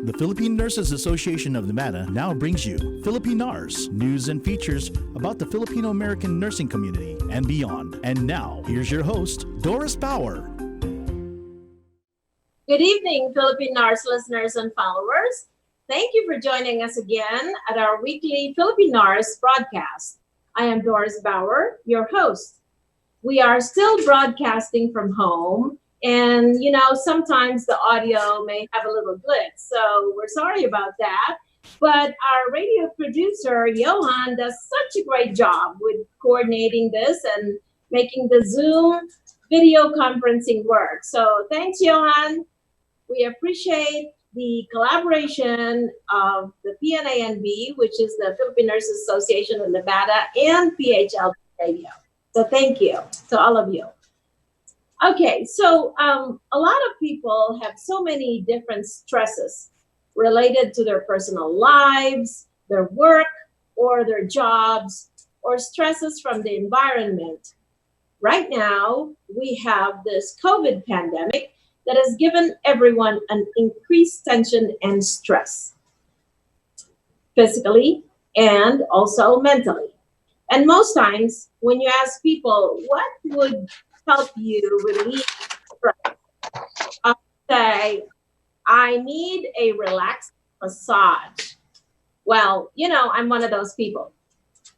The Philippine Nurses Association of Nevada now brings you Philippine NARS, news and features about the Filipino-American nursing community and beyond. And now, here's your host, Doris Bauer. Good evening, Philippine NARS listeners and followers. Thank you for joining us again at our weekly Philippine NARS broadcast. I am Doris Bauer, your host. We are still broadcasting from home, and sometimes the audio may have a little glitch, so we're sorry about that. But our radio producer, Johan, does such a great job with coordinating this and making the Zoom video conferencing work. So thanks, Johan. We appreciate the collaboration of the PNANV, which is the Philippine Nurses Association of Nevada, and PHL Radio. So thank you to all of you. Okay, so a lot of people have so many different stresses related to their personal lives, their work, or their jobs, or stresses from the environment. Right now, we have this COVID pandemic that has given everyone an increased tension and stress, physically and also mentally. And most times, when you ask people, what would help you relieve stress? I'll say, I need a relaxed massage. Well, I'm one of those people.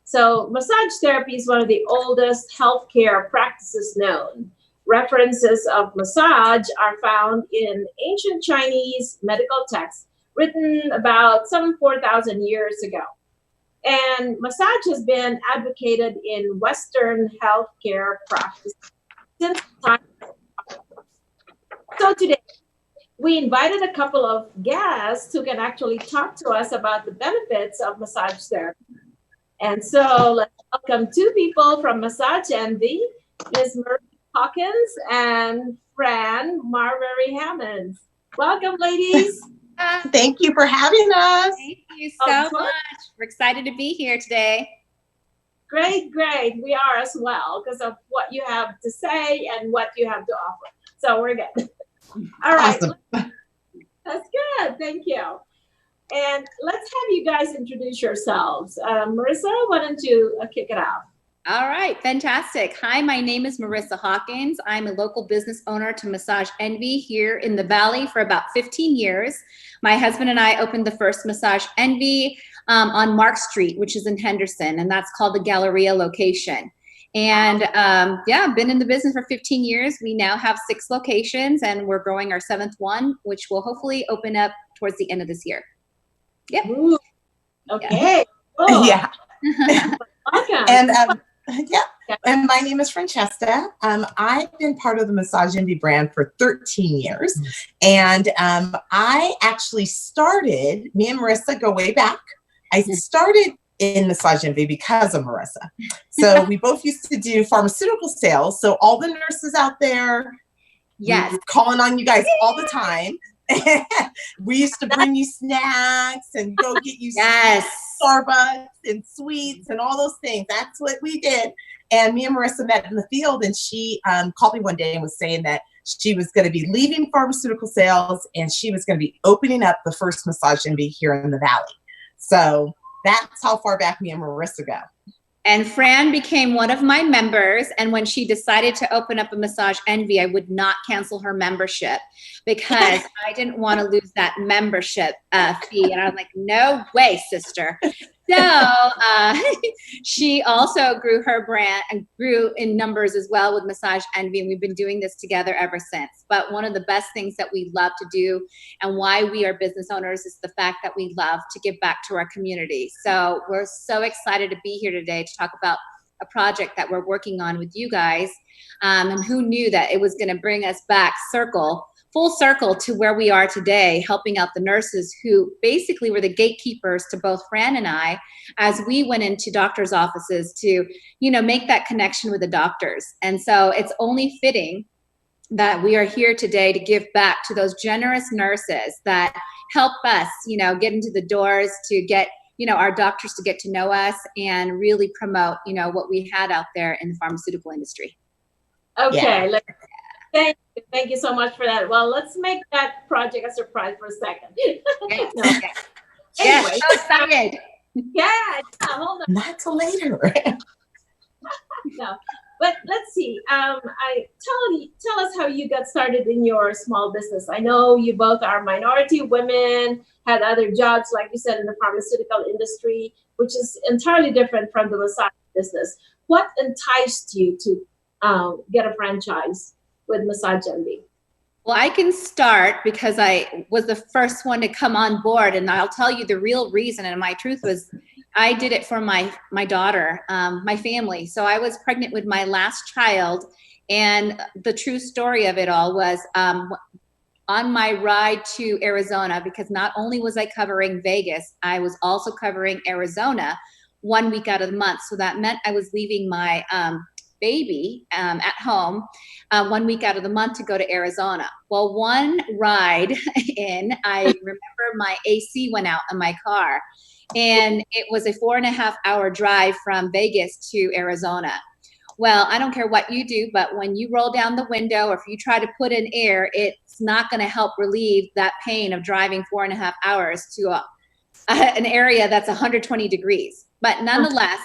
So massage therapy is one of the oldest healthcare practices known. References of massage are found in ancient Chinese medical texts written about some 4,000 years ago. And massage has been advocated in Western healthcare practice since time. So today, we invited a couple of guests who can actually talk to us about the benefits of massage therapy. And so let's welcome two people from Massage Envy, Ms. Marie Hawkins and Fran Marbury Hammonds. Welcome, ladies. Thank you for having us. Thank you so much. We're excited to be here today. Great. We are as well because of what you have to say and what you have to offer. So we're good. All right. Awesome. That's good. Thank you. And let's have you guys introduce yourselves. Marissa, why don't you kick it off? All right, fantastic. Hi, my name is Marissa Hawkins. I'm a local business owner to Massage Envy here in the Valley for about 15 years. My husband and I opened the first Massage Envy on Mark Street, which is in Henderson, and that's called the Galleria location. And I've been in the business for 15 years. We now have 6 locations, and we're growing our 7th one, which will hopefully open up towards the end of this year. Yep. Ooh, okay. Cool. Yeah. Welcome. And my name is Francesca. I've been part of the Massage Envy brand for 13 years. And I actually started, me and Marissa go way back. I started in Massage Envy because of Marissa. So we both used to do pharmaceutical sales. So all the nurses out there, yes, calling on you guys all the time. We used to bring you snacks and go get you Starbucks and sweets and all those things. That's what we did. And me and Marissa met in the field, and she called me one day and was saying that she was going to be leaving pharmaceutical sales and she was going to be opening up the first Massage Envy here in the Valley. So that's how far back me and Marissa go. And Fran became one of my members. And when she decided to open up a Massage Envy, I would not cancel her membership because I didn't want to lose that membership fee. And I was like, no way, sister. So she also grew her brand and grew in numbers as well with Massage Envy. And we've been doing this together ever since. But one of the best things that we love to do and why we are business owners is the fact that we love to give back to our community. So we're so excited to be here today to talk about a project that we're working on with you guys. And who knew that it was going to bring us back full circle to where we are today, helping out the nurses who basically were the gatekeepers to both Fran and I as we went into doctors' offices to, make that connection with the doctors. And so it's only fitting that we are here today to give back to those generous nurses that help us, get into the doors to get, our doctors to get to know us and really promote, what we had out there in the pharmaceutical industry. Okay. Thank Thank you so much for that. Well, let's make that project a surprise for a second. Yes. No. Yes. Anyway, So excited. yeah, hold on. Not till later. No. But let's see. Tell us how you got started in your small business. I know you both are minority women, had other jobs, like you said, in the pharmaceutical industry, which is entirely different from the massage business. What enticed you to get a franchise with Massage Envy? Well, I can start because I was the first one to come on board, and I'll tell you the real reason. And my truth was, I did it for my daughter, my family. So I was pregnant with my last child, and the true story of it all was on my ride to Arizona, because not only was I covering Vegas, I was also covering Arizona 1 week out of the month. So that meant I was leaving my baby at home 1 week out of the month to go to Arizona. Well, one ride in, I remember my AC went out in my car, and it was a 4.5-hour drive from Vegas to Arizona. Well, I don't care what you do, but when you roll down the window, or if you try to put in air, it's not going to help relieve that pain of driving 4.5 hours to an area that's 120 degrees. But nonetheless,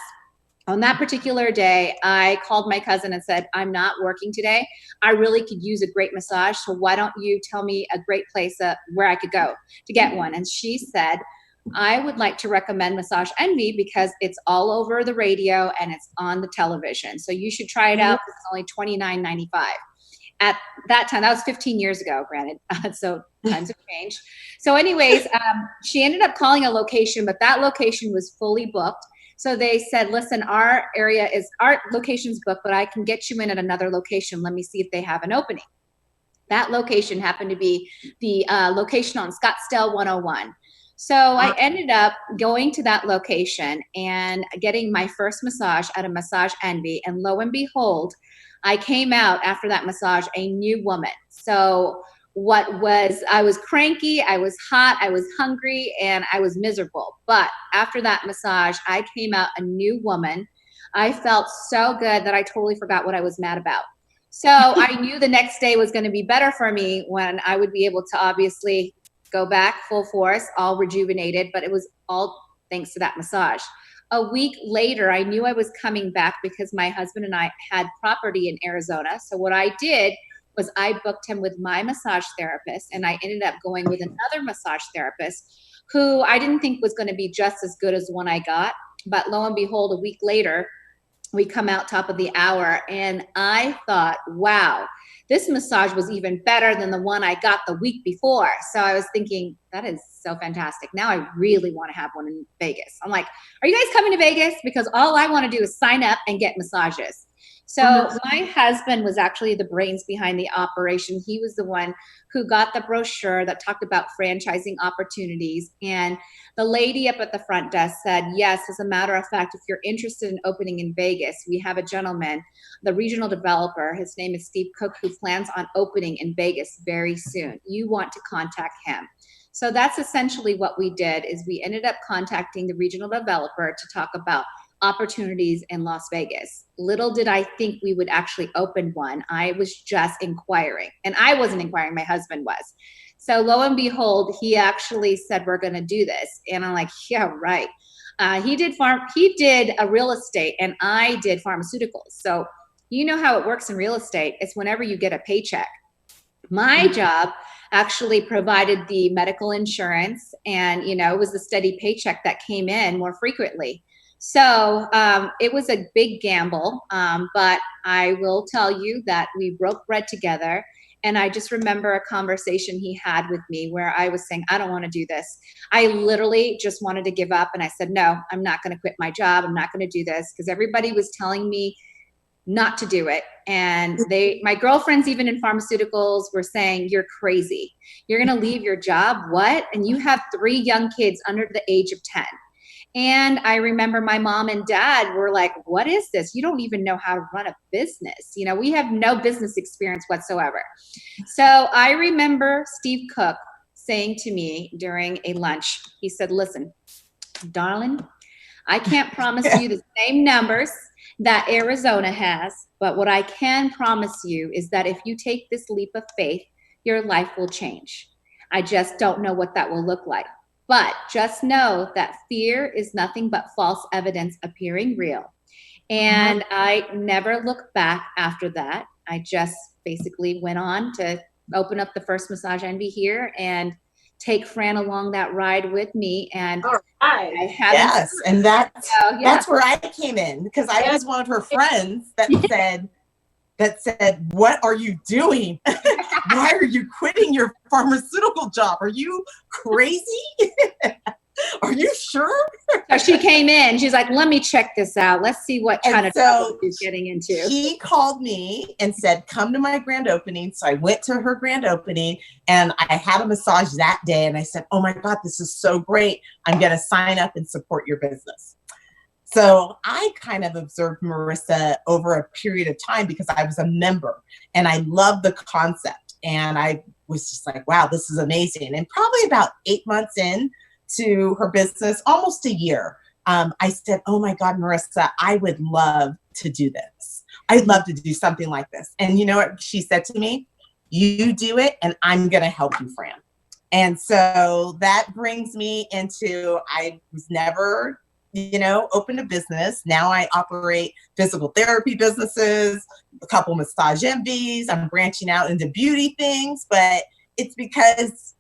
on that particular day, I called my cousin and said, I'm not working today. I really could use a great massage. So why don't you tell me a great place where I could go to get one? And she said, I would like to recommend Massage Envy because it's all over the radio and it's on the television. So you should try it out. It's only $29.95. At that time, that was 15 years ago, granted. So times have changed. So anyways, she ended up calling a location, but that location was fully booked. So they said, listen, our location's booked, but I can get you in at another location. Let me see if they have an opening. That location happened to be the location on Scottsdale 101. So I ended up going to that location and getting my first massage at a Massage Envy. And lo and behold, I came out after that massage a new woman. So I was cranky, I was hot, I was hungry, and I was miserable. But after that massage, I came out a new woman. I felt so good that I totally forgot what I was mad about. So I knew the next day was going to be better for me when I would be able to obviously go back full force, all rejuvenated, but it was all thanks to that massage. A week later, I knew I was coming back because my husband and I had property in Arizona. So what I did was I booked him with my massage therapist, and I ended up going with another massage therapist who I didn't think was going to be just as good as the one I got. But lo and behold, a week later, we come out top of the hour, and I thought, wow, this massage was even better than the one I got the week before. So I was thinking, that is so fantastic. Now I really want to have one in Vegas. I'm like, are you guys coming to Vegas? Because all I want to do is sign up and get massages. So my husband was actually the brains behind the operation. He was the one who got the brochure that talked about franchising opportunities. And the lady up at the front desk said, yes, as a matter of fact, if you're interested in opening in Vegas, we have a gentleman, the regional developer, his name is Steve Cook, who plans on opening in Vegas very soon. You want to contact him. So that's essentially what we did, is we ended up contacting the regional developer to talk about opportunities in Las Vegas. Little did I think we would actually open one. I was just inquiring, and I wasn't inquiring, my husband was. So lo and behold, he actually said, we're going to do this. And I'm like, yeah, right. He did a real estate, and I did pharmaceuticals. So you know how it works in real estate. It's whenever you get a paycheck. My job actually provided the medical insurance, and it was the steady paycheck that came in more frequently. So it was a big gamble, but I will tell you that we broke bread together. And I just remember a conversation he had with me where I was saying, I don't want to do this. I literally just wanted to give up. And I said, no, I'm not going to quit my job. I'm not going to do this, because everybody was telling me not to do it. And my girlfriends, even in pharmaceuticals, were saying, you're crazy. You're going to leave your job? What? And you have 3 young kids under the age of 10. And I remember my mom and dad were like, what is this? You don't even know how to run a business. We have no business experience whatsoever. So I remember Steve Cook saying to me during a lunch, he said, listen, darling, I can't promise you the same numbers that Arizona has. But what I can promise you is that if you take this leap of faith, your life will change. I just don't know what that will look like. But just know that fear is nothing but false evidence appearing real. And I never looked back after that. I just basically went on to open up the first Massage Envy here and take Fran along that ride with me. And I haven't. Yes, and that's So, that's where I came in, because I was one of her friends that said, what are you doing? Why are you quitting your pharmaceutical job? Are you crazy? Are you sure? So she came in. She's like, let me check this out. Let's see what kind of trouble she's getting into. She called me and said, come to my grand opening. So I went to her grand opening and I had a massage that day. And I said, oh my God, this is so great. I'm going to sign up and support your business. So I kind of observed Marissa over a period of time because I was a member and I loved the concept. And I was just like, wow, this is amazing. And probably about 8 months in to her business, almost a year, I said, oh my God, Marissa, I would love to do this. I'd love to do something like this. And you know what she said to me? You do it and I'm going to help you, Fran. And so that brings me into, I was never, opened a business. Now I operate physical therapy businesses, a couple Massage Envies. I'm branching out into beauty things, but it's because,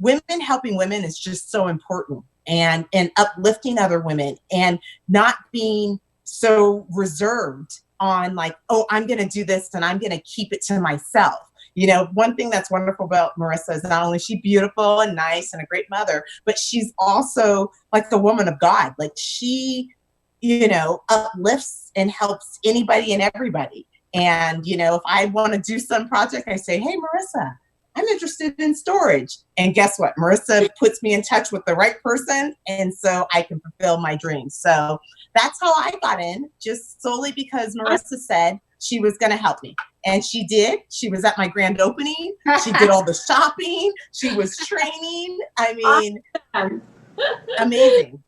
women helping women is just so important, and uplifting other women and not being so reserved on like, oh, I'm going to do this and I'm going to keep it to myself. One thing that's wonderful about Marissa is not only is she beautiful and nice and a great mother, but she's also like the woman of God. Like she, uplifts and helps anybody and everybody. And, if I want to do some project, I say, hey, Marissa, I'm interested in storage. And guess what? Marissa puts me in touch with the right person. And so I can fulfill my dreams. So that's how I got in, just solely because Marissa said she was going to help me. And she did. She was at my grand opening. She did all the shopping. She was training. I mean, amazing.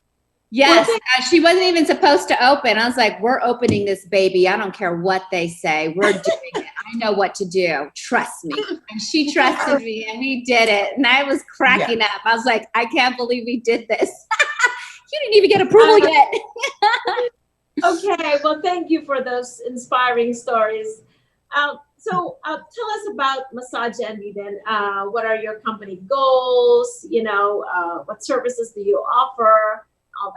Yes, she wasn't even supposed to open. I was like, we're opening this baby. I don't care what they say. We're doing it. I know what to do. Trust me. And she trusted me and we did it. And I was cracking up. I was like, I can't believe we did this. You didn't even get approval yet. Okay, well, thank you for those inspiring stories. So tell us about Massage Envy then. What are your company goals? What services do you offer? All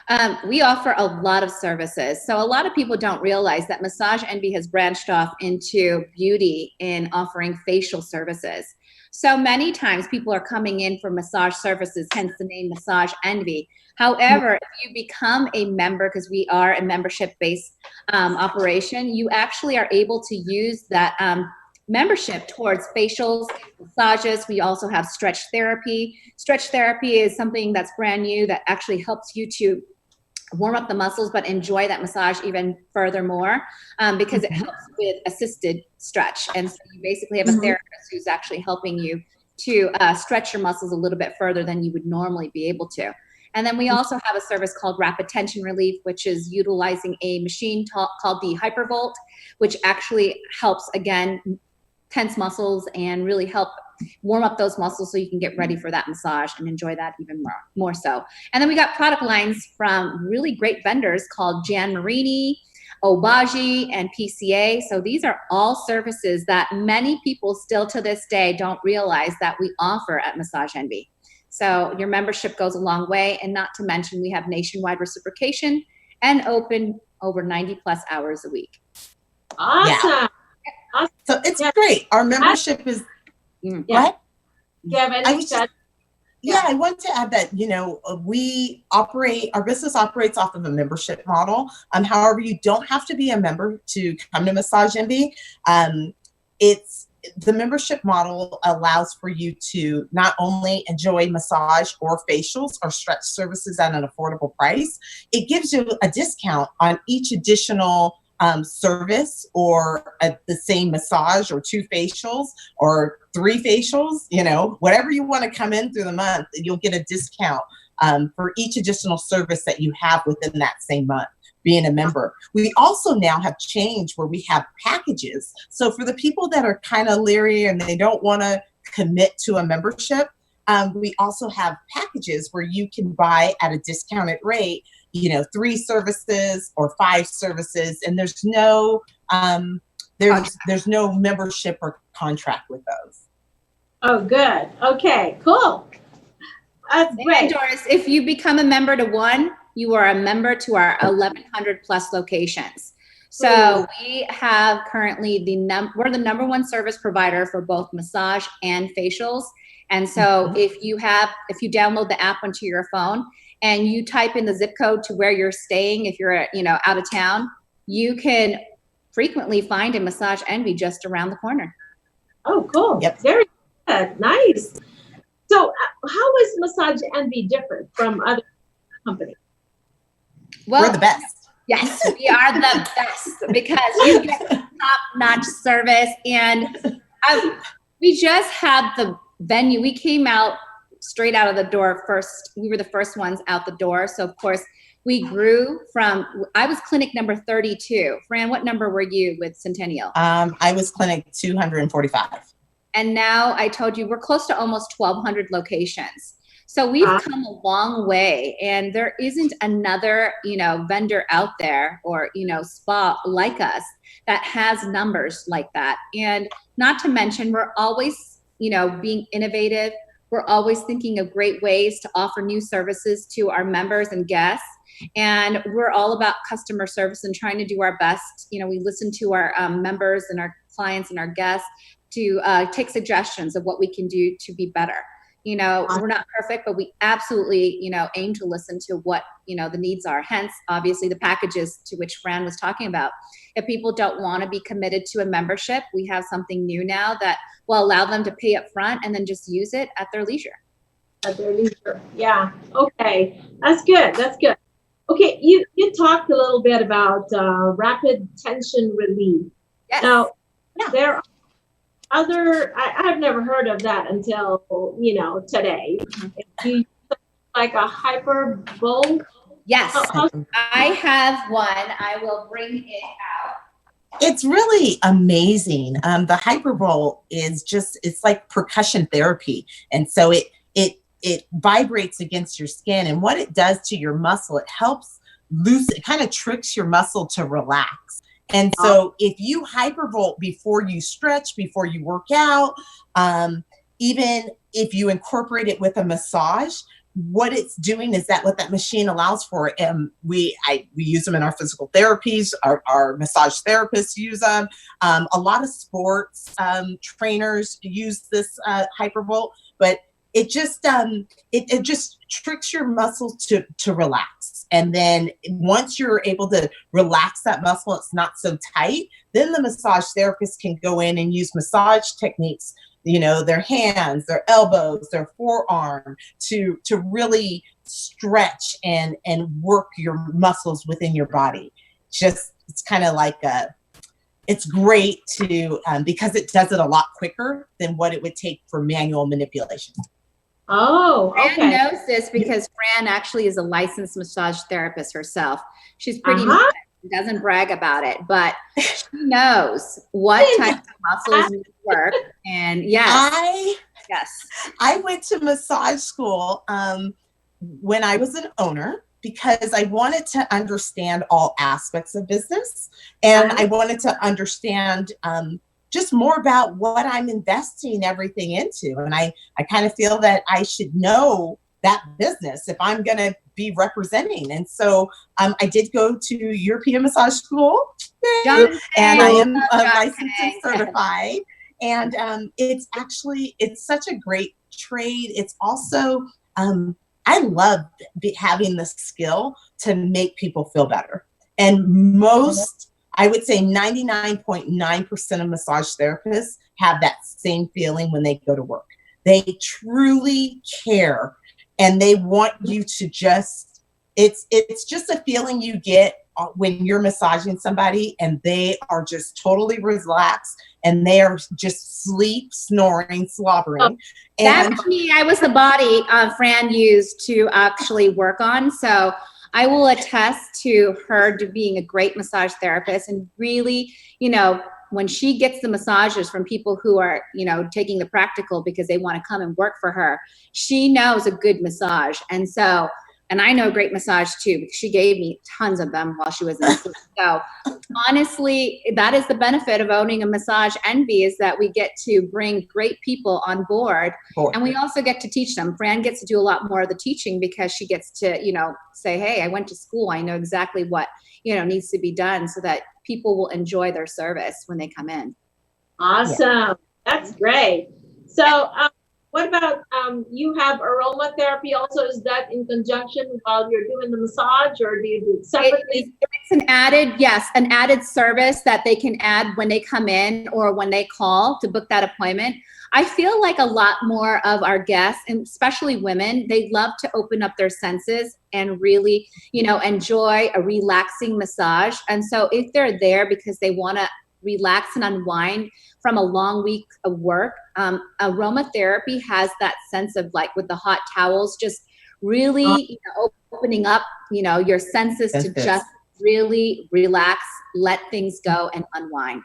that. We offer a lot of services. So a lot of people don't realize that Massage Envy has branched off into beauty in offering facial services. So many times people are coming in for massage services, hence the name Massage Envy. However, if you become a member, because we are a membership-based operation, you actually are able to use that membership towards facials, massages. We also have stretch therapy. Stretch therapy is something that's brand new that actually helps you to warm up the muscles, but enjoy that massage even furthermore because it helps with assisted stretch. And so you basically have a therapist who's actually helping you to stretch your muscles a little bit further than you would normally be able to. And then we also have a service called Rapid Tension Relief, which is utilizing a machine called the Hypervolt, which actually helps, again, tense muscles and really help warm up those muscles so you can get ready for that massage and enjoy that even more so. And then we got product lines from really great vendors called Jan Marini, Obagi, and PCA. So these are all services that many people still to this day don't realize that we offer at Massage Envy. So your membership goes a long way, and not to mention we have nationwide reciprocation and open over 90 plus hours a week. Awesome. Yeah. Awesome. So it's great. Our membership is what? Yeah, I want to add that, our business operates off of a membership model. However, you don't have to be a member to come to Massage Envy. The membership model allows for you to not only enjoy massage or facials or stretch services at an affordable price, it gives you a discount on each additional service or the same massage or 2 facials or 3 facials, whatever you want to come in through the month, you'll get a discount for each additional service that you have within that same month being a member. We also now have changed where we have packages. So for the people that are kind of leery and they don't want to commit to a membership, we also have packages where you can buy at a discounted rate, 3 services or 5 services, and there's no membership or contract with those. Oh, good. Okay, cool. That's great. Doris, if you become a member to one, you are a member to our 1,100 plus locations. So we have currently we're the number 1 service provider for both massage and facials. And so if you download the app onto your phone and you type in the zip code to where you're staying, if you're out of town, you can frequently find a Massage Envy just around the corner. Oh, cool. Yep. Very good. Nice. So how is Massage Envy different from other companies? Well, we're the best. Yes, we are the best because you get top-notch service, and we just had the venue. We came out straight out of the door first. We were the first ones out the door. So of course we grew I was clinic number 32. Fran, what number were you with Centennial? I was clinic 245. And now I told you we're close to almost 1,200 locations. So we've come a long way, and there isn't another, vendor out there or, spa like us that has numbers like that. And not to mention, we're always, being innovative. We're always thinking of great ways to offer new services to our members and guests. And we're all about customer service and trying to do our best. We listen to our members and our clients and our guests to take suggestions of what we can do to be better. We're not perfect, but we absolutely, aim to listen to what, the needs are. Hence, obviously, the packages to which Fran was talking about. If people don't want to be committed to a membership, we have something new now that will allow them to pay up front and then just use it at their leisure. At their leisure. Yeah. Okay. That's good. That's good. Okay. You talked a little bit about rapid tension relief. Yes. Now, there are I've never heard of that until, today. Do you like a hypervolt? Yes, I have one. I will bring it out. It's really amazing. The hypervolt is it's like percussion therapy. And so it vibrates against your skin, and what it does to your muscle, it helps it kind of tricks your muscle to relax. And so if you hypervolt before you stretch, before you work out, even if you incorporate it with a massage, what it's doing is that what that machine allows for, we use them in our physical therapies, our massage therapists use them. A lot of sports trainers use this hypervolt, but it just tricks your muscles to relax. And then once you're able to relax that muscle, it's not so tight, then the massage therapist can go in and use massage techniques, their hands, their elbows, their forearm to really stretch and work your muscles within your body. It's kind of like it's great to, because it does it a lot quicker than what it would take for manual manipulation. Oh, okay. Fran knows this because Fran actually is a licensed massage therapist herself. She's pretty new, doesn't brag about it, but she knows what type of muscles need to work. And yes, I went to massage school when I was an owner because I wanted to understand all aspects of business, and I wanted to understand just more about what I'm investing everything into. And I kind of feel that I should know that business if I'm going to be representing. And so I did go to European Massage School, and I am licensed and certified. And it's such a great trade. It's also, I love having the skill to make people feel better. And I would say 99.9% of massage therapists have that same feeling when they go to work. They truly care, and they want you to it's just a feeling you get when you're massaging somebody and they are just totally relaxed and they are just sleep, snoring, slobbering. And That's me. I was the body Fran used to actually work on. So I will attest to her to being a great massage therapist, and really, when she gets the massages from people who are, taking the practical because they want to come and work for her, she knows a good massage. And I know great massage too, because she gave me tons of them while she was in school. So honestly, that is the benefit of owning a Massage Envy, is that we get to bring great people on board, and we also get to teach them. Fran gets to do a lot more of the teaching because she gets to, say, hey, I went to school. I know exactly what, needs to be done so that people will enjoy their service when they come in. Awesome. Yeah. That's great. So, what about you have aromatherapy also? Is that in conjunction while you're doing the massage, or do you do it separately? It's an added service that they can add when they come in or when they call to book that appointment. I feel like a lot more of our guests, and especially women, they love to open up their senses and really, enjoy a relaxing massage. And so if they're there because they want to relax and unwind from a long week of work, aromatherapy has that sense of, like, with the hot towels, just really opening up your senses to just really relax, let things go, and unwind.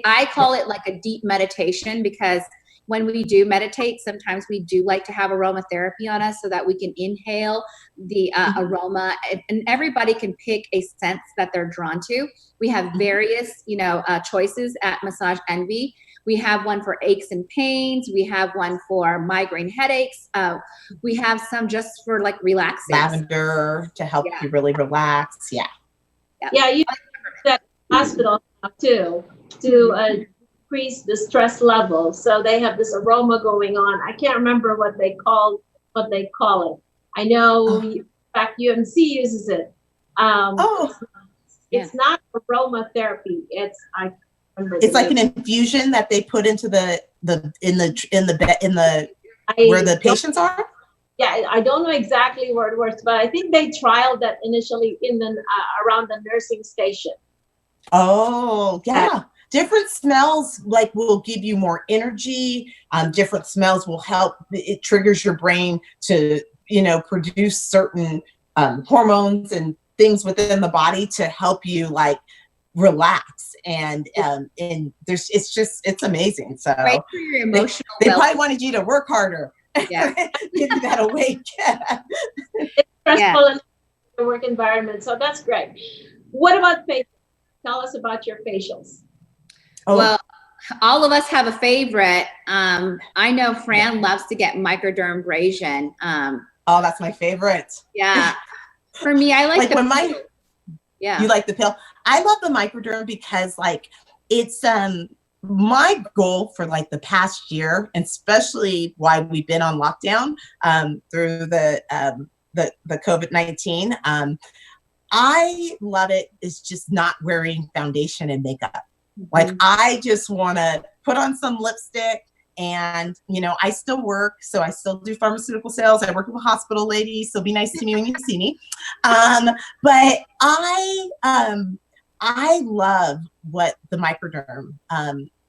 I call it like a deep meditation, because when we do meditate, sometimes we do like to have aromatherapy on us so that we can inhale the aroma, and everybody can pick a scent that they're drawn to. We have various, choices at Massage Envy. We have one for aches and pains. We have one for migraine headaches. We have some just for like relaxing. Lavender to help you really relax. Yeah. Yeah, you that hospital too to increase the stress level. So they have this aroma going on. I can't remember what they call it. I know, in fact, UMC uses it. It's not aromatherapy. It's like an infusion that they put into where the patients are. Yeah, I don't know exactly where it works, but I think they trialed that initially in around the nursing station. Oh, yeah. Different smells will give you more energy. Different smells will help. It triggers your brain to, produce certain hormones and things within the body to help you relax. And it's amazing. So right for your emotional they probably wanted you to work harder. Yeah. Get that awake. It's stressful in the work environment. So that's great. What about facials? Tell us about your facials. Well, all of us have a favorite. I know Fran loves to get microdermabrasion. That's my favorite. Yeah. For me, I like you like the pill. I love the microderm because it's my goal for the past year, and especially why we've been on lockdown through the COVID-19. I love it is just not wearing foundation and makeup. I just want to put on some lipstick, and I still work, so I still do pharmaceutical sales. I work with a hospital lady, so be nice to me when you see me. But I love what the microderm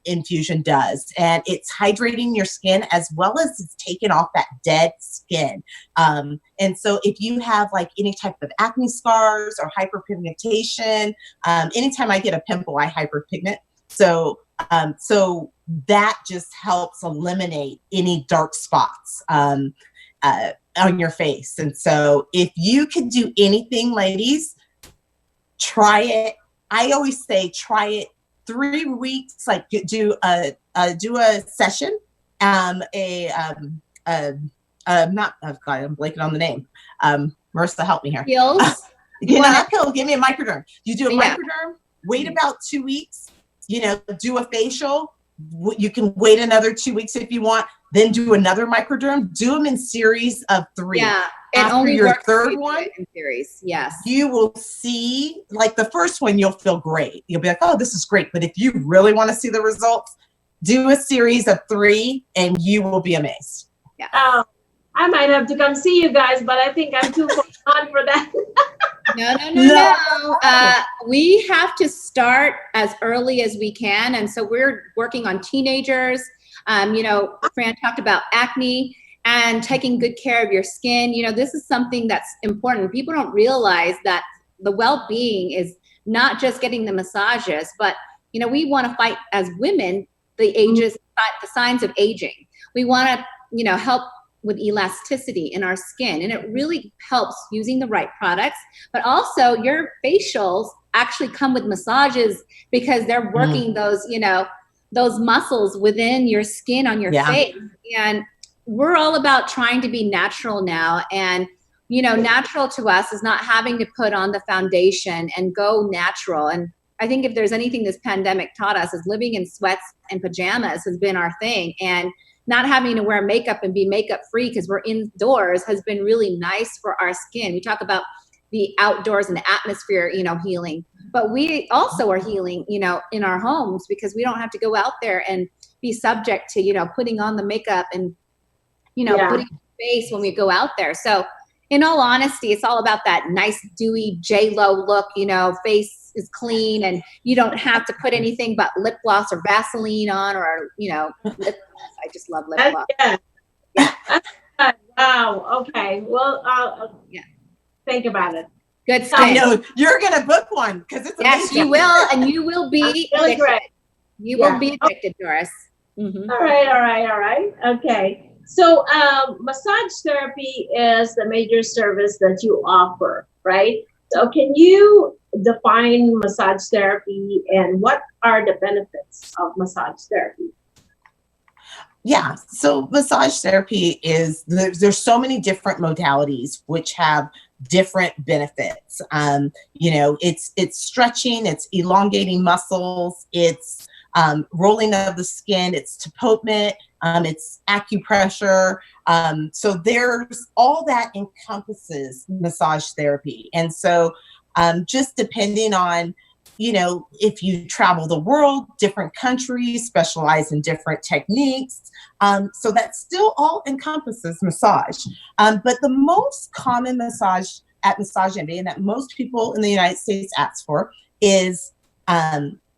infusion does, and it's hydrating your skin as well as it's taking off that dead skin. And so if you have any type of acne scars or hyperpigmentation, anytime I get a pimple, I hyperpigment. So that just helps eliminate any dark spots on your face. And so if you can do anything, ladies, try it. I always say try it 3 weeks, do a session, I'm blanking on the name. Marissa, help me here. Heels? Not pill, give me a microderm. You do a microderm, wait about 2 weeks, do a facial. You can wait another 2 weeks if you want, then do another microderm. Do them in series of 3. Yeah. After only your third one, in series. Yes. you will see, the first one, you'll feel great. You'll be like, oh, this is great. But if you really want to see the results, do a series of 3 and you will be amazed. Yeah. I might have to come see you guys, but I think I'm too far on for that. No. We have to start as early as we can. And so we're working on teenagers. Fran talked about acne and taking good care of your skin. This is something that's important. People don't realize that the well-being is not just getting the massages, but, we want to fight as women, the signs of aging. We want to, help with elasticity in our skin. And it really helps using the right products, but also your facials actually come with massages because they're working those muscles within your skin on your face. And we're all about trying to be natural now. And, natural to us is not having to put on the foundation and go natural. And I think if there's anything this pandemic taught us is living in sweats and pajamas has been our thing. And not having to wear makeup and be makeup free because we're indoors has been really nice for our skin. We talk about the outdoors and the atmosphere, healing, but we also are healing, in our homes because we don't have to go out there and be subject to, putting on the makeup and, putting on face when we go out there. So in all honesty, it's all about that nice dewy J-Lo look, face is clean and you don't have to put anything but lip gloss or Vaseline on or, lip gloss. I just love lip gloss. Yeah. Wow. Okay. Well, think about it. Good stuff. I know you're going to book one because it's amazing. Yes, you will. And you will be really great. You will be addicted, Doris. Mm-hmm. All right. Okay. So massage therapy is the major service that you offer, right? So can you define massage therapy and what are the benefits of massage therapy? Yeah, so massage therapy is, there's so many different modalities which have different benefits. It's stretching, it's elongating muscles, it's rolling of the skin, it's tapotement, it's acupressure. So there's all that encompasses massage therapy. And so just depending on, if you travel the world, different countries specialize in different techniques. So that still all encompasses massage. But the most common massage at Massage Envy and that most people in the United States ask for is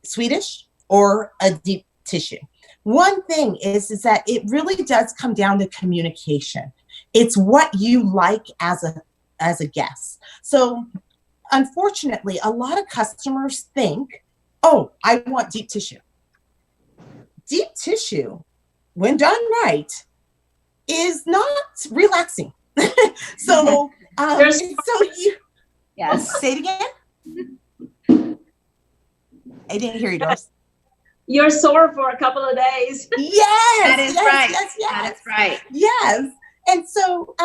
Swedish or a deep tissue. One thing is that it really does come down to communication. It's what you like as a guest. So unfortunately, a lot of customers think, oh, I want deep tissue. Deep tissue, when done right, is not relaxing. Yes. Say it again. I didn't hear you, Doris. You're sore for a couple of days. Yes. That is right. Yes. That is right. Yes. And so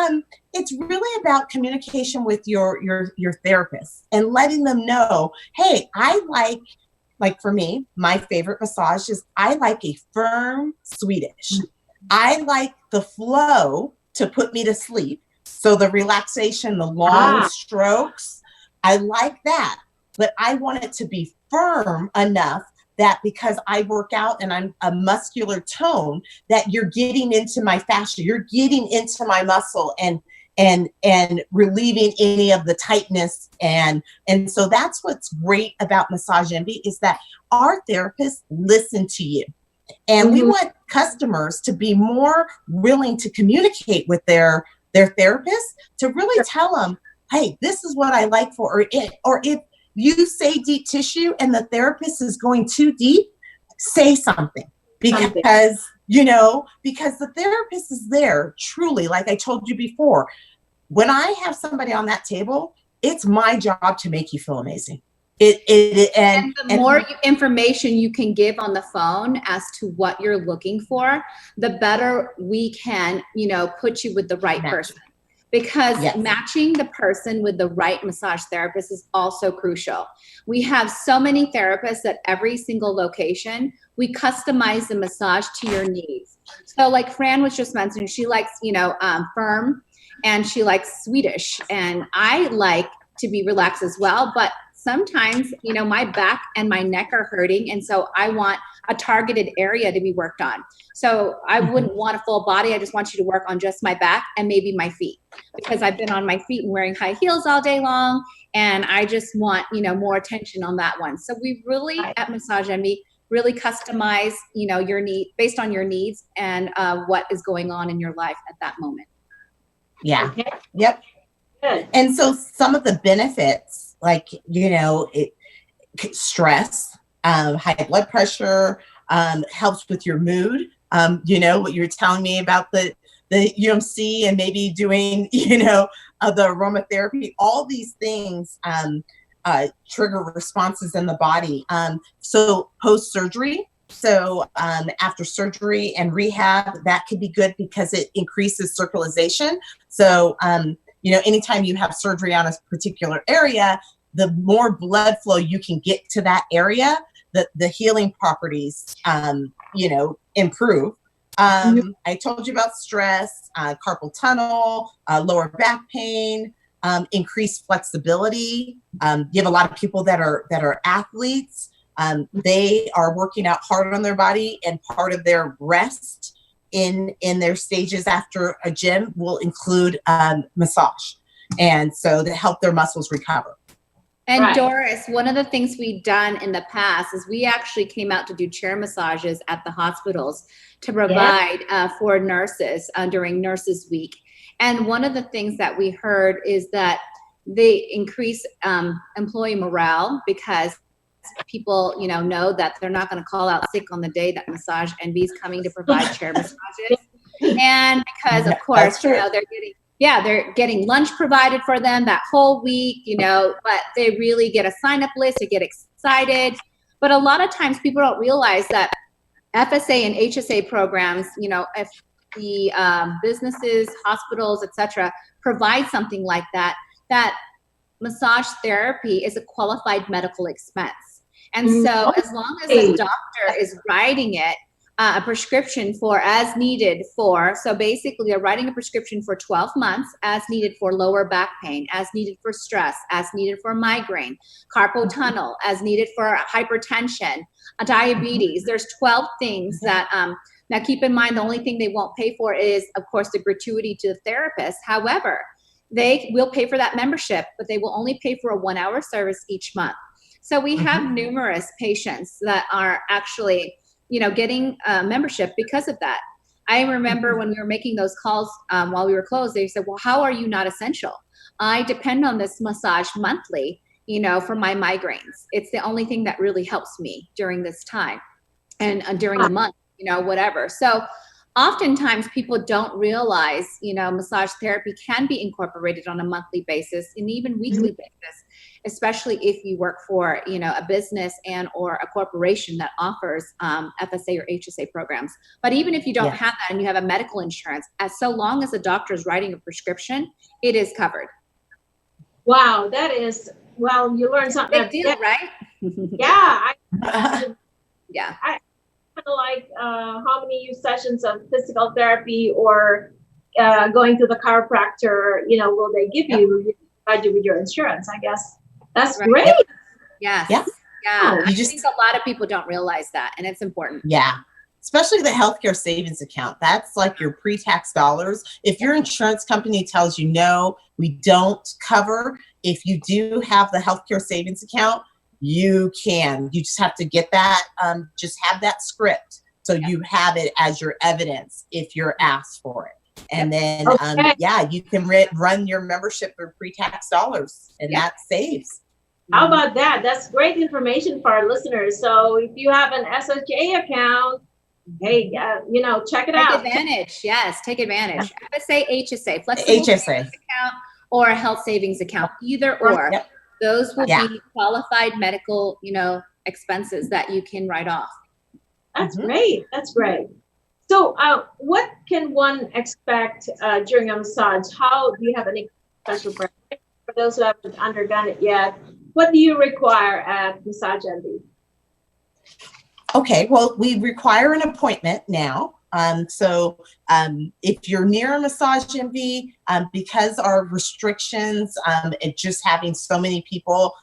it's really about communication with your therapist and letting them know, hey, I like for me, my favorite massage is I like a firm Swedish. I like the flow to put me to sleep. So the relaxation, the long strokes, I like that. But I want it to be firm enough that because I work out and I'm a muscular tone, that you're getting into my fascia, you're getting into my muscle and relieving any of the tightness. And so that's what's great about Massage Envy is that our therapists listen to you. And we want customers to be more willing to communicate with their therapist to really tell them, hey, this is what I like for it. Or if you say deep tissue and the therapist is going too deep, say something because the therapist is there truly, like I told you before. When I have somebody on that table, it's my job to make you feel amazing. And the more information you can give on the phone as to what you're looking for, the better we can, put you with the right person. Because matching the person with the right massage therapist is also crucial. We have so many therapists at every single location. We customize the massage to your needs. So like Fran was just mentioning, she likes, firm and she likes Swedish. And I like to be relaxed as well. But sometimes, my back and my neck are hurting. And so I want a targeted area to be worked on. So I wouldn't want a full body. I just want you to work on just my back and maybe my feet, because I've been on my feet and wearing high heels all day long. And I just want, more attention on that one. So we really, at Massage Envy, really customize, your need based on your needs and what is going on in your life at that moment. Yeah. Okay. Yep. Good. And so some of the benefits, like, stress, high blood pressure, helps with your mood. What you were telling me about the UMC and maybe doing, the aromatherapy, all these things trigger responses in the body. So post-surgery, after surgery and rehab, that could be good because it increases circulation. So, anytime you have surgery on a particular area, the more blood flow you can get to that area, the healing properties, improve. I told you about stress, carpal tunnel, lower back pain, increased flexibility. You have a lot of people that are athletes. They are working out hard on their body, and part of their rest in their stages after a gym will include massage, and so to help their muscles recover. And Right. Doris, one of the things we've done in the past is we actually came out to do chair massages at the hospitals to provide for nurses during Nurses Week. And one of the things that we heard is that they increase employee morale, because people, know that they're not going to call out sick on the day that Massage Envy is coming to provide chair massages. And because, of course, they're getting lunch provided for them that whole week, but they really get a sign-up list, they get excited. But a lot of times people don't realize that FSA and HSA programs, if the businesses, hospitals, etc., provide something like that, that massage therapy is a qualified medical expense. And so as long as the doctor is writing it, a prescription for as needed for, so basically they're writing a prescription for 12 months as needed for lower back pain, as needed for stress, as needed for migraine, carpal tunnel, as needed for hypertension, diabetes. There's 12 things that, now keep in mind, the only thing they won't pay for is, of course, the gratuity to the therapist. However, they will pay for that membership, but they will only pay for a 1-hour service each month. So we have numerous patients that are actually, getting membership because of that. I remember when we were making those calls while we were closed, they said, well, how are you not essential? I depend on this massage monthly, for my migraines. It's the only thing that really helps me during this time and during the month, whatever. So oftentimes people don't realize, massage therapy can be incorporated on a monthly basis and even weekly basis, especially if you work for, a business and or a corporation that offers FSA or HSA programs. But even if you don't have that and you have a medical insurance, as so long as the doctor is writing a prescription, it is covered. Wow, that is, you learn something. Big deal, right? Yeah. Yeah. I kind of like how many sessions of physical therapy or going to the chiropractor, will they give you, provide you with your insurance, I guess. That's Right. great. Yes. Yeah. Yeah. I think a lot of people don't realize that, and it's important. Yeah. Especially the healthcare savings account. That's like your pre-tax dollars. If your insurance company tells you, no, we don't cover, if you do have the healthcare savings account, you can. You just have to get that, just have that script. So you have it as your evidence if you're asked for it. And then, you can run your membership through pre-tax dollars, and that saves. How about that? That's great information for our listeners. So if you have an SHA account, hey, check it out. Take advantage. Yes, take advantage. FSA, HSA, flexible savings account, or a health savings account, either or. Yep. Those will be qualified medical, expenses that you can write off. That's great. That's great. So what can one expect during a massage? How do you have any special preparation for those who haven't undergone it yet? What do you require at Massage Envy? Okay, well, we require an appointment now. If you're near a Massage Envy, because our restrictions, it just having so many people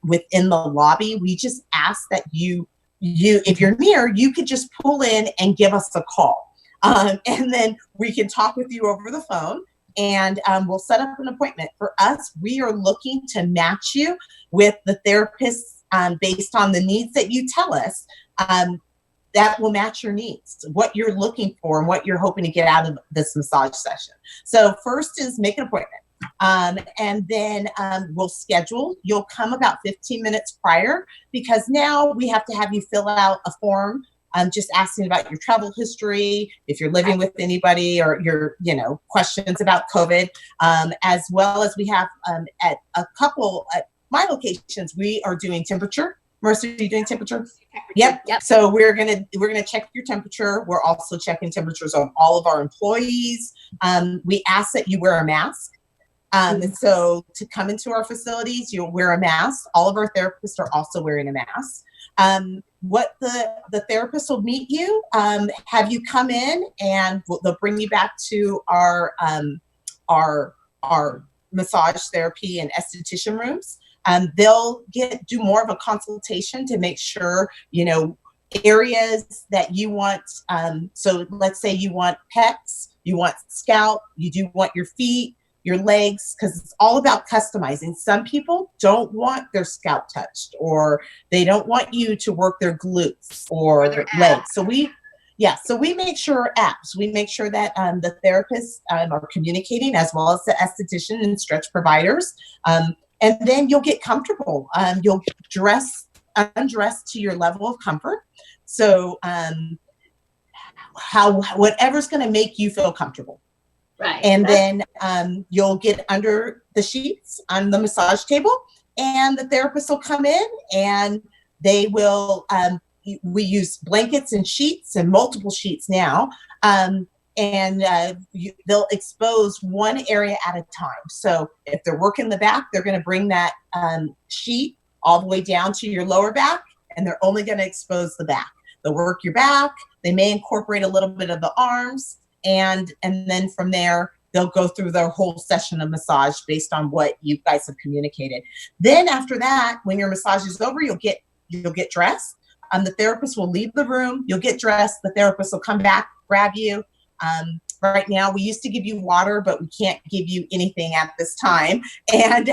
within the lobby. We just ask that you, if you're near, you could just pull in and give us a call. And then we can talk with you over the phone, and we'll set up an appointment. For us, we are looking to match you with the therapists based on the needs that you tell us. That will match your needs, what you're looking for and what you're hoping to get out of this massage session. So first is make an appointment. And then we'll schedule. You'll come about 15 minutes prior, because now we have to have you fill out a form just asking about your travel history, if you're living with anybody, or your, questions about COVID, as well as we have at a couple, at my locations, we are doing temperature. Marissa, are you doing temperature? Yep. So we're gonna check your temperature. We're also checking temperatures of all of our employees. We ask that you wear a mask. And so to come into our facilities, you'll wear a mask. All of our therapists are also wearing a mask. What the therapist will meet you, have you come in, and they'll bring you back to our massage therapy and esthetician rooms. They'll do more of a consultation to make sure, areas that you want. So let's say you want pecs, you want scalp, you do want your feet, your legs, because it's all about customizing. Some people don't want their scalp touched, or they don't want you to work their glutes or their legs. So we make sure we make sure that the therapists are communicating, as well as the esthetician and stretch providers. And then you'll get comfortable. You'll undress to your level of comfort. So whatever's going to make you feel comfortable. Right. And then you'll get under the sheets on the massage table, and the therapist will come in, and they will, we use blankets and sheets, and multiple sheets now. They'll expose one area at a time. So if they're working the back, they're going to bring that sheet all the way down to your lower back, and they're only going to expose the back. They'll work your back. They may incorporate a little bit of the arms, and then from there, they'll go through their whole session of massage based on what you guys have communicated. Then after that, when your massage is over, you'll get dressed. The therapist will leave the room. You'll get dressed. The therapist will come back, grab you. Right now, we used to give you water, but we can't give you anything at this time. And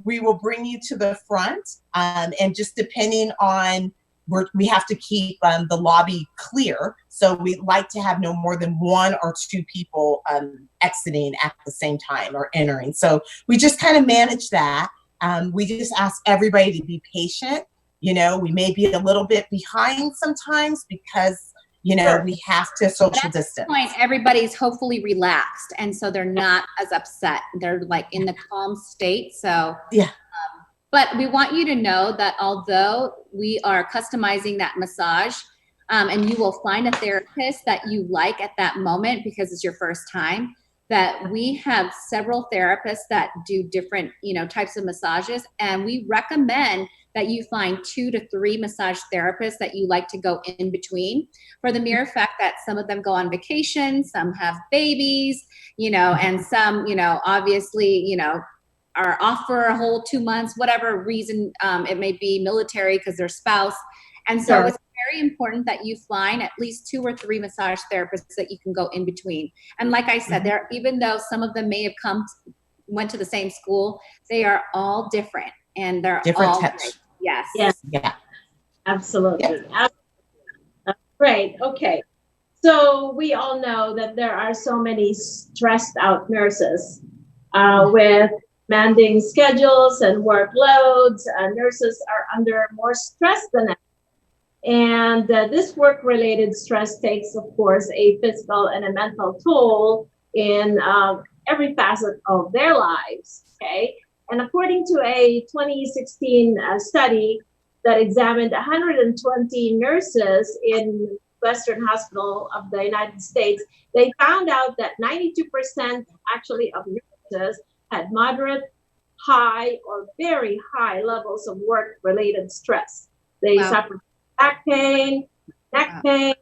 we will bring you to the front. And just depending on, we have to keep the lobby clear. So we like to have no more than 1 or 2 people exiting at the same time or entering. So we just kind of manage that. We just ask everybody to be patient. We may be a little bit behind sometimes because Sure. we have to social At distance. this point, everybody's hopefully relaxed, and so they're not as upset. They're like in the calm state. So Yeah. But we want you to know that although we are customizing that massage, and you will find a therapist that you like at that moment because it's your first time, that we have several therapists that do different, types of massages, and we recommend that you find 2 to 3 massage therapists that you like to go in between, for the mere fact that some of them go on vacation, some have babies, and some, obviously, are off for a whole 2 months, whatever reason it may be, military because their spouse. And so Sure. it's very important that you find at least 2 or 3 massage therapists that you can go in between. And like I said, even though some of them may have went to the same school, they are all different, and they're Different all touch. great. Yes. Yes. Yeah. Absolutely. That's great. Okay. So we all know that there are so many stressed out nurses with demanding schedules and workloads. Nurses are under more stress than ever. And this work-related stress takes, of course, a physical and a mental toll in every facet of their lives. Okay. And according to a 2016 study that examined 120 nurses in Western Hospital of the United States, they found out that 92% actually of nurses had moderate, high, or very high levels of work-related stress. They suffered back pain, neck pain,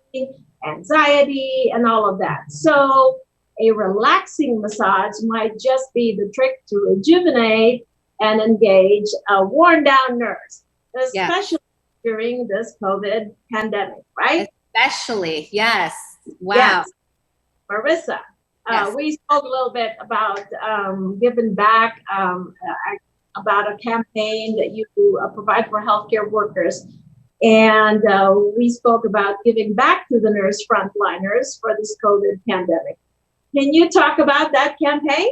anxiety, and all of that. So a relaxing massage might just be the trick to rejuvenate and engage a worn down nurse, Yes. especially during this COVID pandemic, right? Especially, yes. Wow. Yes. Marissa, Yes. we spoke a little bit about giving back, about a campaign that you provide for healthcare workers. And we spoke about giving back to the nurse frontliners for this COVID pandemic. Can you talk about that campaign?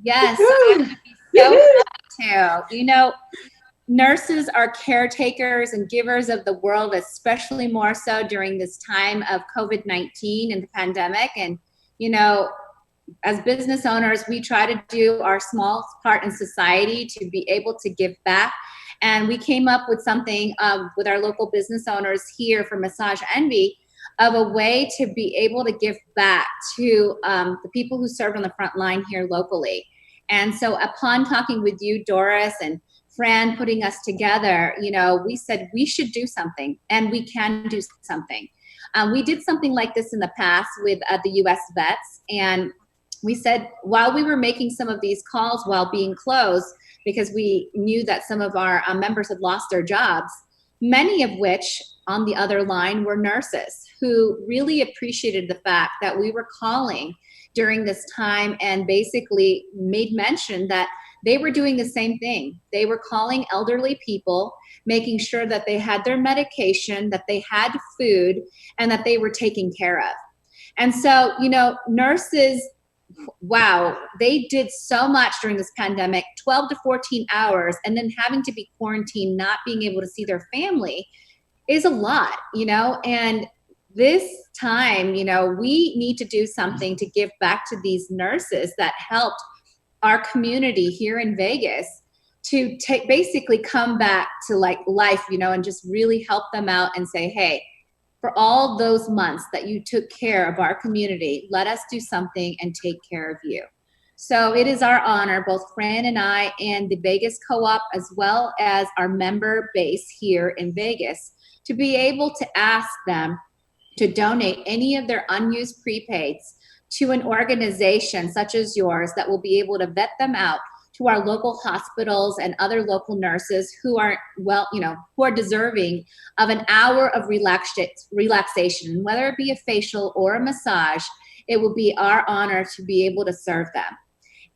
Yes, I would be so happy to. You know, nurses are caretakers and givers of the world, especially more so during this time of COVID-19 and the pandemic. And, you know, as business owners, we try to do our small part in society to be able to give back. And we came up with something with our local business owners here for Massage Envy of a way to be able to give back to the people who serve on the front line here locally. And so upon talking with you, Doris, and Fran putting us together, you know, we said we should do something, and we can do something. We did something like this in the past with the U.S. vets, and we said while we were making some of these calls while being closed, because we knew that some of our members had lost their jobs, many of which on the other line were nurses who really appreciated the fact that we were calling during this time and basically made mention that they were doing the same thing. They were calling elderly people, making sure that they had their medication, that they had food, and that they were taken care of. And so, you know, nurses, wow, they did so much during this pandemic, 12 to 14 hours, and then having to be quarantined, not being able to see their family is a lot, you know, and this time, you know, we need to do something to give back to these nurses that helped our community here in Vegas to basically come back to like life, you know, and just really help them out and say, hey, for all those months that you took care of our community, let us do something and take care of you. So it is our honor, both Fran and I and the Vegas Co-op, as well as our member base here in Vegas, to be able to ask them to donate any of their unused prepaids to an organization such as yours that will be able to vet them out to our local hospitals and other local nurses who are, well, you know, who are deserving of an hour of relaxation, whether it be a facial or a massage. It will be our honor to be able to serve them.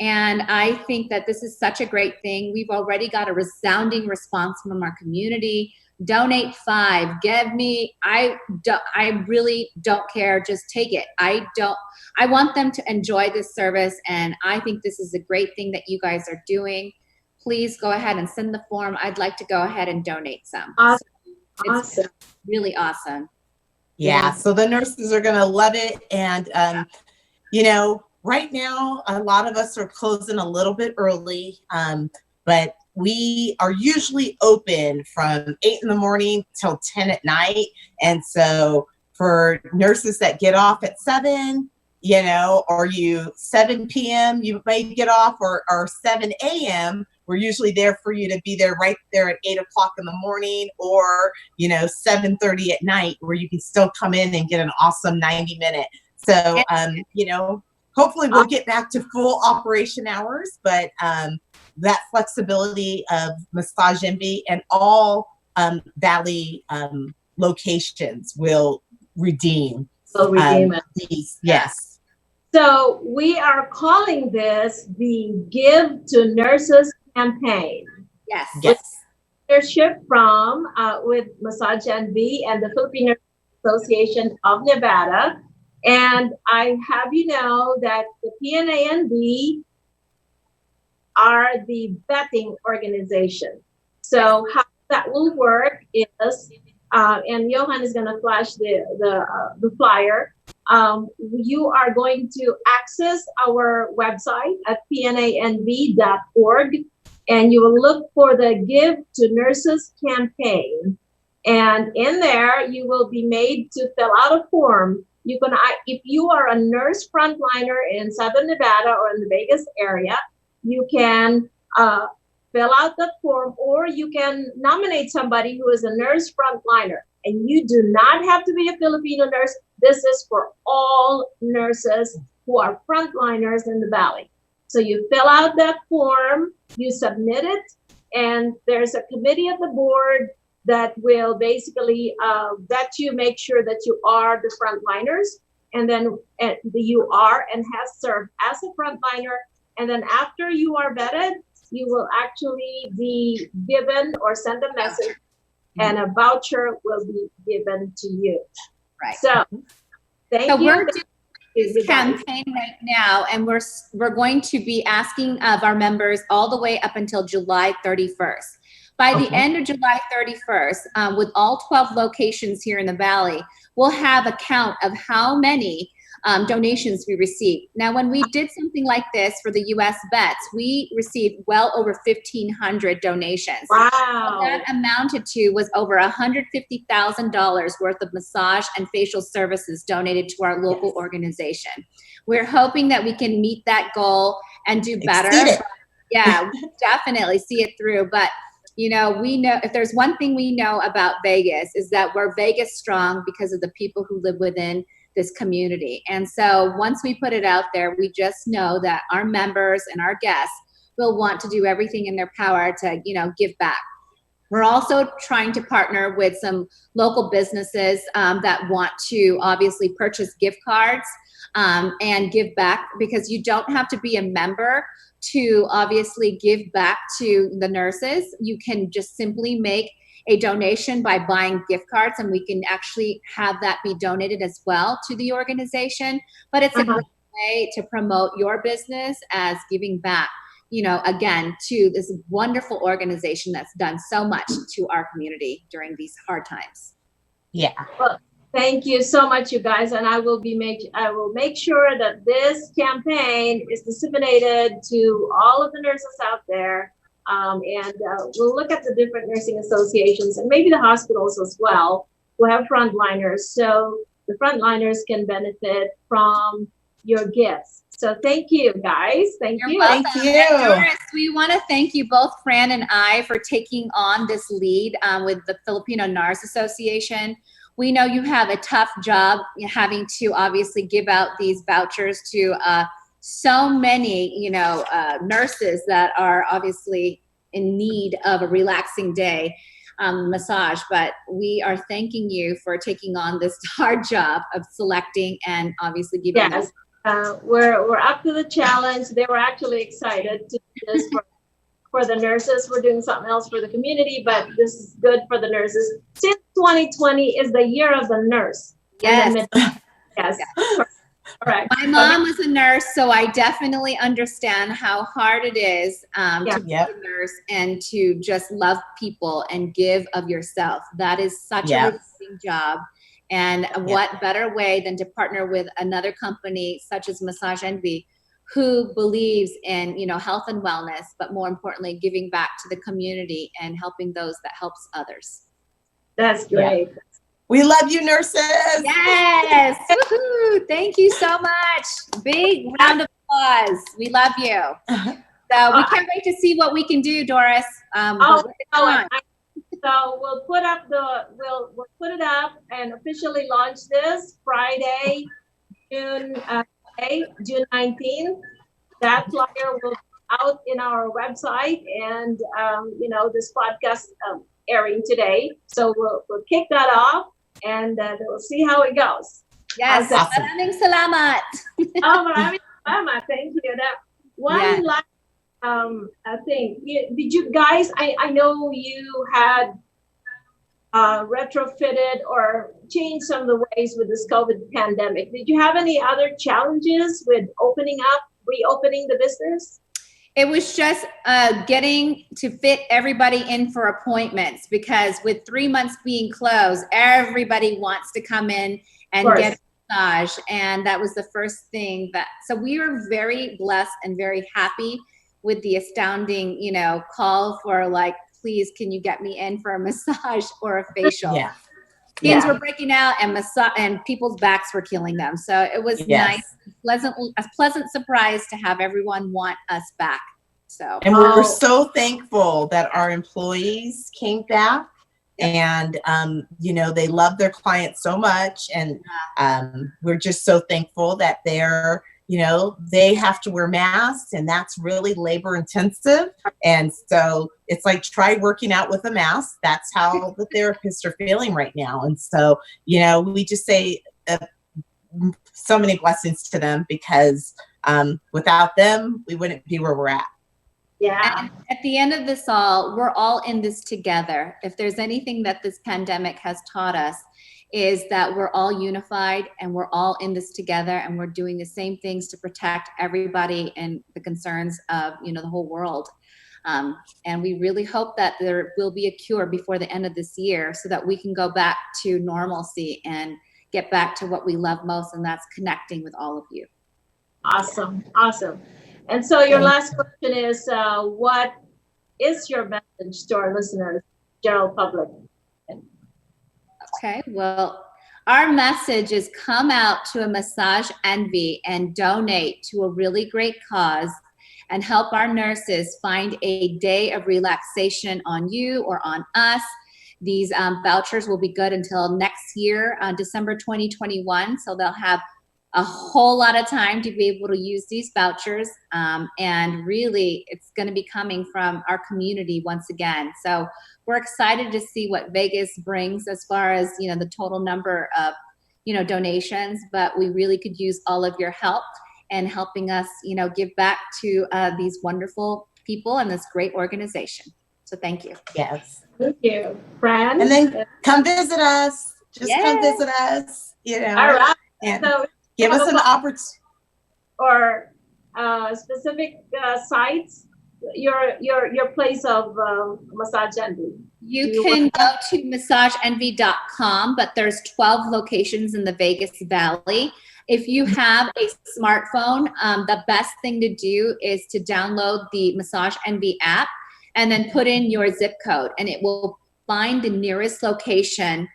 And I think that this is such a great thing. We've already got a resounding response from our community. Donate $5, give me, I really don't care, just take it. I want them to enjoy this service, and I think this is a great thing that you guys are doing. Please go ahead and send the form. I'd like to go ahead and donate some. Awesome. It's really awesome. Yeah, so the nurses are gonna love it. And you know, right now, a lot of us are closing a little bit early, but we are usually open from 8 in the morning till 10 at night. And so for nurses that get off at 7, you know, or 7 p.m. you may get off, or 7 a.m. we're usually there for you to be there right there at 8 o'clock in the morning, or, you know, 7:30 at night, where you can still come in and get an awesome 90-minute. So, you know, hopefully we'll get back to full operation hours, but that flexibility of Massage Envy and all Valley locations will redeem. These. Yes. So we are calling this the Give to Nurses campaign. Yes. Yes. Leadership from with Massage Envy and the Philippine Nurses Association of Nevada. And I have you know that the PNANV are the vetting organization. So how that will work is, and Johan is going to flash the flyer. You are going to access our website at pnanv.org, and you will look for the Give to Nurses campaign. And in there, you will be made to fill out a form. You can, if you are a nurse frontliner in Southern Nevada or in the Vegas area, you can fill out that form, or you can nominate somebody who is a nurse frontliner. And you do not have to be a Filipino nurse. This is for all nurses who are frontliners in the Valley. So you fill out that form, you submit it, and there's a committee of the board that will basically vet you, make sure that you are the frontliners, and then you are and has served as a frontliner. And then after you are vetted, you will actually be given or send a message, and a voucher will be given to you. Right. So thank you. We're doing this campaign right now, and we're going to be asking of our members all the way up until July 31st. By the end of July 31st, with all 12 locations here in the Valley, we'll have a count of how many donations we received. Now, when we did something like this for the U.S. vets, we received well over 1,500 donations. Wow. What that amounted to was over $150,000 worth of massage and facial services donated to our local organization. We're hoping that we can meet that goal and do better. Yeah, we definitely see it through. But you know, we know if there's one thing we know about Vegas is that we're Vegas strong because of the people who live within this community. And so once we put it out there, we just know that our members and our guests will want to do everything in their power to, you know, give back. We're also trying to partner with some local businesses that want to obviously purchase gift cards and give back, because you don't have to be a member to obviously give back to the nurses. You can just simply make a donation by buying gift cards, and we can actually have that be donated as well to the organization. But it's a great way to promote your business as giving back, you know, again, to this wonderful organization that's done so much to our community during these hard times. Yeah. Well, thank you so much, you guys, and I will make sure that this campaign is disseminated to all of the nurses out there. And we'll look at the different nursing associations and maybe the hospitals as well who have frontliners, so the frontliners can benefit from your gifts. So thank you, guys. Thank you. Welcome. Thank you. And Doris, we want to thank you both, Fran and I, for taking on this lead with the Filipino NARS Association. We know you have a tough job having to obviously give out these vouchers to so many, you know, nurses that are obviously in need of a relaxing day massage. But we are thanking you for taking on this hard job of selecting and obviously giving. Yes, we're up to the challenge. They were actually excited to do this for the nurses. We're doing something else for the community, but this is good for the nurses. Since 2020 is the year of the nurse. Yes. Yes. Correct. My mom was a nurse, so I definitely understand how hard it is to be a nurse and to just love people and give of yourself. That is such a rewarding job. And what better way than to partner with another company such as Massage Envy, who believes in, you know, health and wellness, but more importantly, giving back to the community and helping those that helps others. That's great. Yeah. We love you, nurses. Yes. Woohoo. Thank you so much. Big round of applause. We love you. So we can't wait to see what we can do, Doris. So we'll put it up and officially launch this Friday, June 19th. That flyer will be out in our website, and you know, this podcast airing today. So we'll kick that off, and we'll see how it goes. Yes. Awesome. Maraming salamat. Maraming salamat. Thank you. That one last thing. Did you guys? I know you had retrofitted or changed some of the ways with this COVID pandemic. Did you have any other challenges with reopening the business? It was just getting to fit everybody in for appointments, because with 3 months being closed, everybody wants to come in and get a massage. And that was the first thing so we were very blessed and very happy with the astounding, you know, call for like, please, can you get me in for a massage or a facial? Yeah. Skins were breaking out and people's backs were killing them. So it was nice, a pleasant surprise to have everyone want us back. So and we're so thankful that our employees came back, and you know, they love their clients so much, and we're just so thankful that they're, they have to wear masks, and that's really labor intensive. And so it's like, try working out with a mask. That's how the therapists are feeling right now. And so, we just say so many blessings to them, because without them, we wouldn't be where we're at. Yeah. And at the end of this all, we're all in this together. If there's anything that this pandemic has taught us, is that we're all unified and we're all in this together, and we're doing the same things to protect everybody and the concerns of, the whole world. And we really hope that there will be a cure before the end of this year, so that we can go back to normalcy and get back to what we love most, and that's connecting with all of you. Awesome. And so your last question is, what is your message to our listeners, general public? Okay, well, our message is come out to a Massage Envy and donate to a really great cause, and help our nurses find a day of relaxation on you or on us. These vouchers will be good until next year, December 2021. So they'll have a whole lot of time to be able to use these vouchers. And really, it's going to be coming from our community once again. So we're excited to see what Vegas brings as far as, the total number of, donations. But we really could use all of your help and helping us, give back to these wonderful people and this great organization. So thank you. Yes. Thank you, Fran. And then come visit us. Just come visit us, All right. and So give us an opportunity. or specific sites, your place of Massage Envy. You can go to massageenvy.com, but there's 12 locations in the Vegas Valley. If you have a smartphone, the best thing to do is to download the Massage Envy app and then put in your zip code, and it will find the nearest location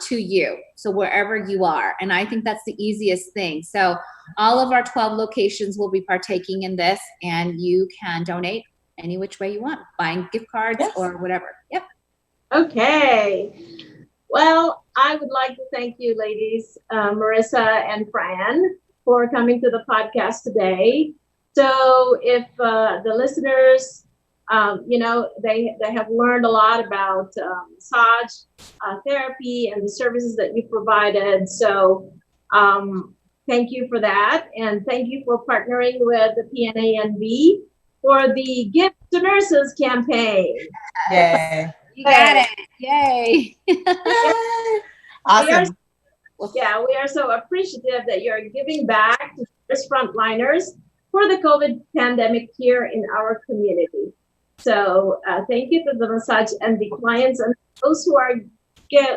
to you, so wherever you are. And I think that's the easiest thing. So all of our 12 locations will be partaking in this, and you can donate any which way you want, buying gift cards or whatever. Yep. Okay. Well, I would like to thank you, ladies, Marissa and Fran, for coming to the podcast today. So if the listeners, they have learned a lot about massage therapy and the services that you provided. So thank you for that. And thank you for partnering with the PNANV for the Gift to Nurses campaign. Yay. You got it. Yay. Awesome. We are so appreciative that you're giving back to nurse frontliners for the COVID pandemic here in our community. So thank you to the Massage Envy clients and those who are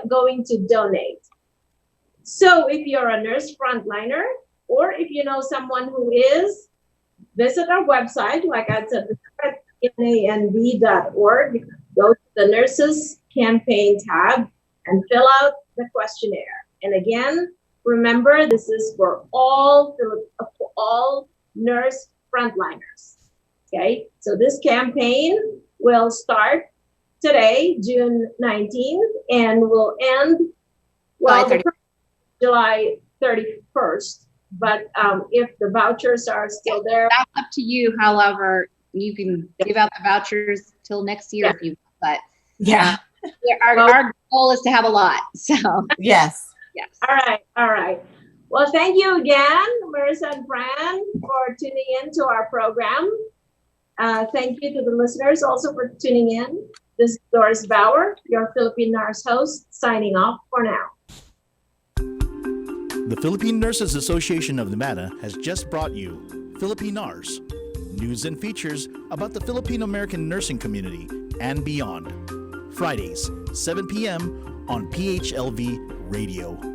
going to donate. So if you're a nurse frontliner, or if you know someone who is, visit our website, like I said, PNANV.org. Go to the Nurses Campaign tab and fill out the questionnaire. And again, remember, this is for all nurse frontliners. Okay, so this campaign will start today, June 19th, and will end July 31st. But if the vouchers are still there, that's up to you. However, you can give out the vouchers till next year if you want. But our goal is to have a lot. So yes. All right. Well, thank you again, Marissa and Fran, for tuning in to our program. Thank you to the listeners also for tuning in. This is Doris Bauer, your Philippine Nurse host, signing off for now. The Philippine Nurses Association of Nevada has just brought you Philippine Nars, news and features about the Filipino-American nursing community and beyond. Fridays, 7 p.m. on PHLV Radio.